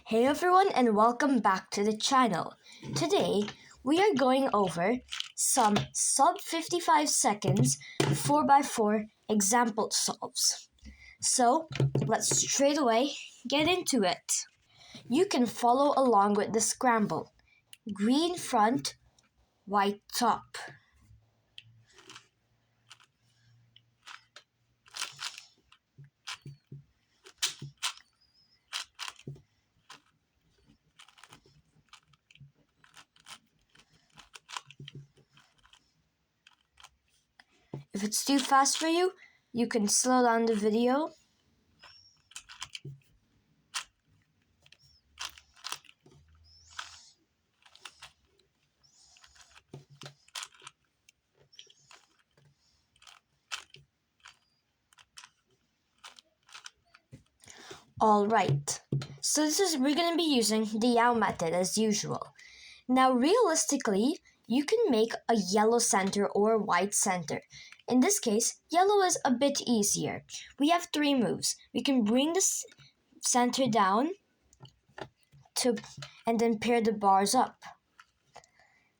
Hey everyone and welcome back to the channel. Today we are going over some sub-55 seconds 4x4 example solves. So let's straight away get into it. You can follow along with the scramble. Green front, white top. If it's too fast for you, you can slow down the video. Alright, so we're going to be using the Yao method as usual. Now realistically, you can make a yellow center or white center. In this case, yellow is a bit easier. We have three moves. We can bring this center down and then pair the bars up.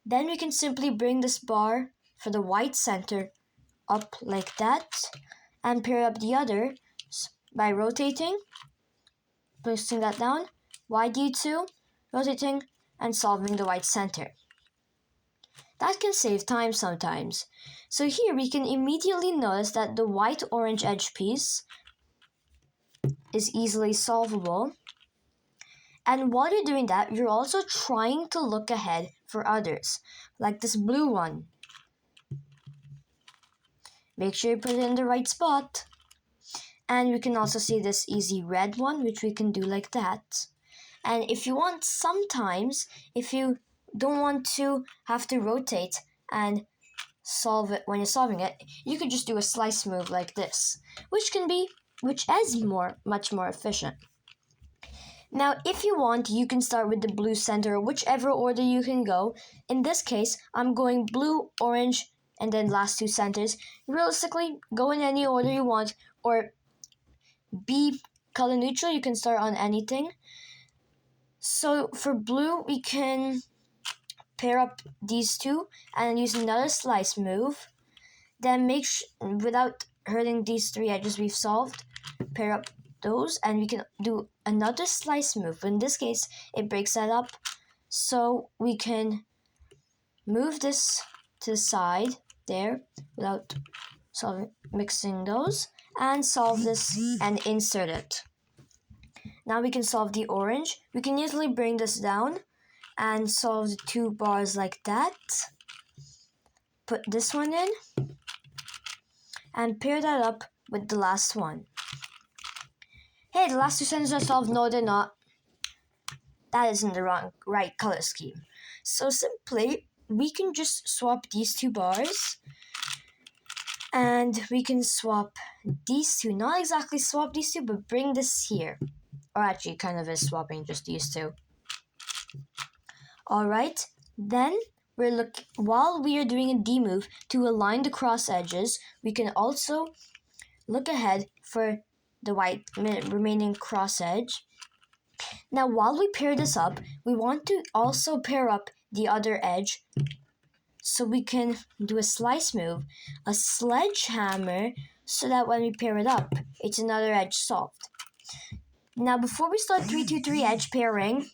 Then we can simply bring this bar for the white center up like that and pair up the other by rotating, placing that down, YD2, rotating, and solving the white center. That can save time sometimes. So here we can immediately notice that the white-orange edge piece is easily solvable. And while you're doing that, you're also trying to look ahead for others, like this blue one. Make sure you put it in the right spot. And we can also see this easy red one, which we can do like that. And if you want, sometimes, if you don't want to have to rotate and solve it when you're solving it, you could just do a slice move like this, which is much more efficient. Now, if you want, you can start with the blue center, whichever order you can go. In this case, I'm going blue, orange, and then last two centers. Realistically, go in any order you want, or be color neutral. You can start on anything. So for blue, we can pair up these two and use another slice move. Then without hurting these three edges we've solved, pair up those and we can do another slice move. In this case, it breaks that up. So we can move this to the side there without mixing those and solve this and insert it. Now we can solve the orange. We can easily bring this down and solve the two bars like that. Put this one in and pair that up with the last one. Hey, the last two centers are solved. No, they're not. That isn't the right color scheme. So simply, we can just swap these two bars and we can swap these two. Not exactly swap these two, but bring this here. Or actually, kind of is swapping just these two. Alright, then while we are doing a D move to align the cross edges, we can also look ahead for the white remaining cross edge. Now while we pair this up, we want to also pair up the other edge. So we can do a slice move, a sledgehammer, so that when we pair it up, it's another edge solved. Now before we start 3-2-3 edge pairing,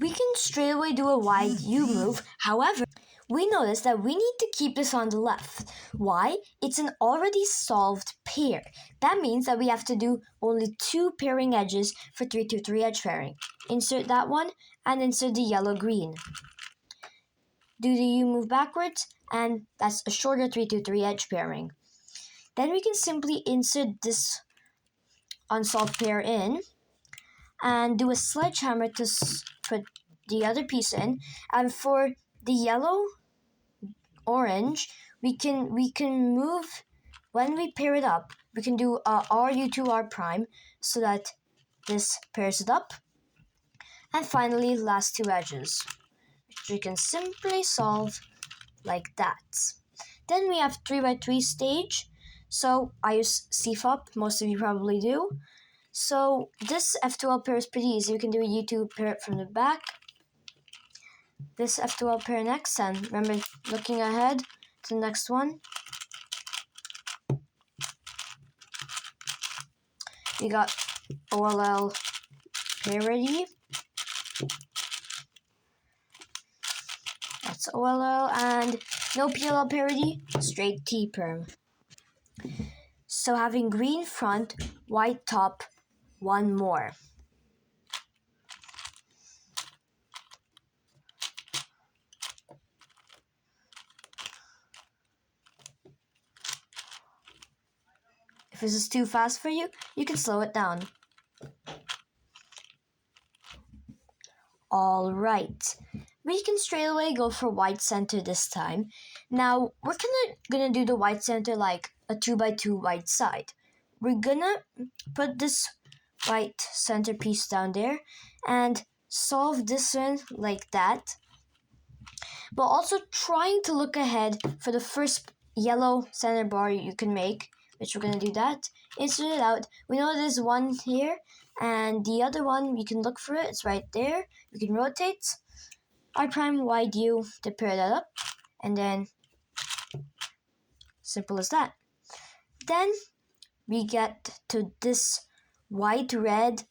we can straight away do a wide U move. However, we notice that we need to keep this on the left. Why? It's an already solved pair. That means that we have to do only two pairing edges for 3-2-3 edge pairing. Insert that one and insert the yellow-green. Do the U move backwards, and that's a shorter 3-2-3 edge pairing. Then we can simply insert this unsolved pair in and do a sledgehammer to put the other piece in. And for the yellow-orange, we can move, when we pair it up, we can do RU to R prime so that this pairs it up. And finally, last two edges, which we can simply solve like that. Then we have 3x3 stage. So I use CFOP, most of you probably do. So this F12 pair is pretty easy. You can do a U2 pair from the back. This F12 pair next, and remember looking ahead to the next one. We got OLL parity. That's OLL, and no PLL parity, straight T perm. So having green front, white top, one more. If this is too fast for you, you can slow it down. All right, we can straight away go for white center this time. Now we're gonna do the white center like a 2x2 white side. We're gonna put this white centerpiece down there and solve this one like that, but also trying to look ahead for the first yellow center bar you can make, which we're gonna do that. Insert it out. We know there's one here, and the other one, you can look for it. It's right there. We can rotate I prime Y U to pair that up, and then simple as that. Then we get to this white red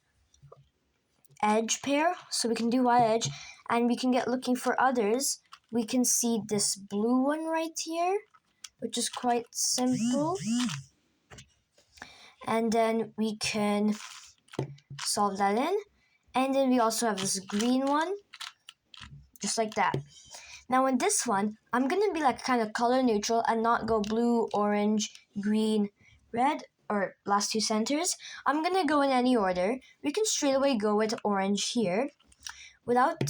edge pair, so we can do Y edge, and we can get looking for others. We can see this blue one right here, which is quite simple. And then we can solve that in. And then we also have this green one, just like that. Now in this one, I'm going to be like kind of color neutral and not go blue, orange, green, red, or last two centers. I'm going to go in any order. We can straight away go with orange here. Without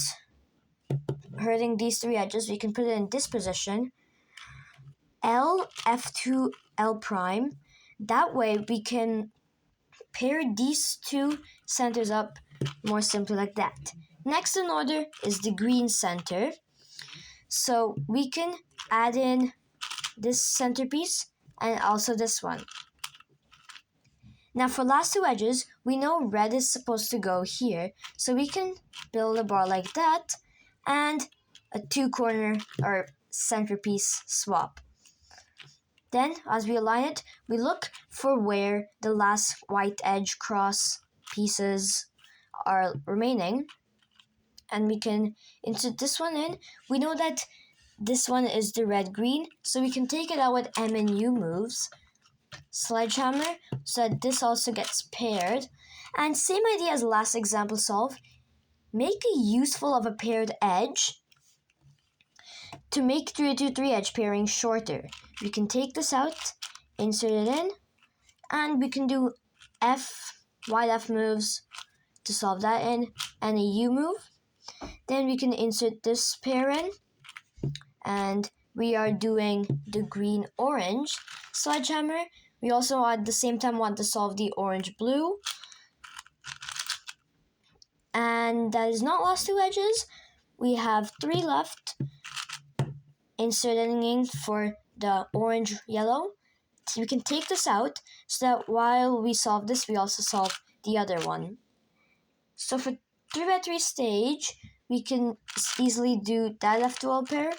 hurting these three edges, we can put it in this position. L, F2, L prime. That way we can pair these two centers up more simply like that. Next in order is the green center. So we can add in this centerpiece and also this one. Now for last two edges, we know red is supposed to go here. So we can build a bar like that and a two-corner or centerpiece swap. Then, as we align it, we look for where the last white edge cross pieces are remaining. And we can insert this one in. We know that this one is the red-green, so we can take it out with M and U moves. Sledgehammer, so that this also gets paired. And same idea as the last example solve. Make a useful of a paired edge to make 3-2-3 edge pairing shorter. We can take this out, insert it in, and we can do wide F moves to solve that in, and a U move. Then we can insert this pair in, and we are doing the green-orange sledgehammer. We also at the same time want to solve the orange-blue. And that is not last two edges. We have three left. Inserting in for the orange-yellow. So we can take this out so that while we solve this, we also solve the other one. So for 3x3 stage, we can easily do that F12 pair.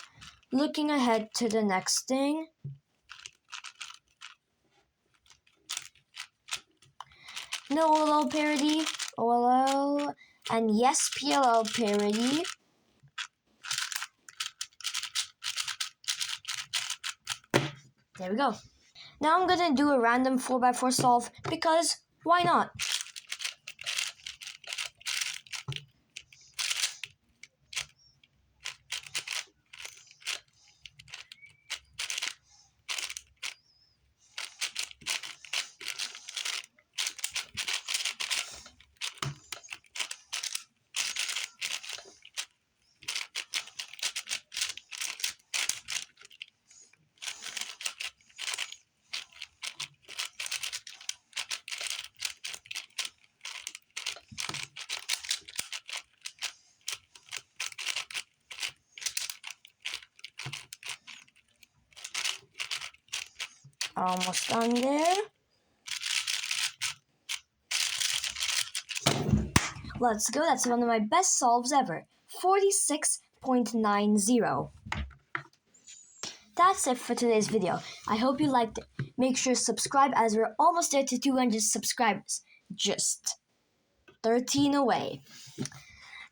Looking ahead to the next thing. No OLL parity, OLL, and yes, PLL parity. There we go. Now I'm gonna do a random 4x4 solve because why not? Almost done there. Let's go. That's one of my best solves ever. 46.90. That's it for today's video. I hope you liked it. Make sure to subscribe as we're almost there to 200 subscribers. Just 13 away.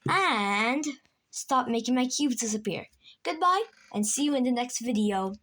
And stop making my cubes disappear. Goodbye and see you in the next video.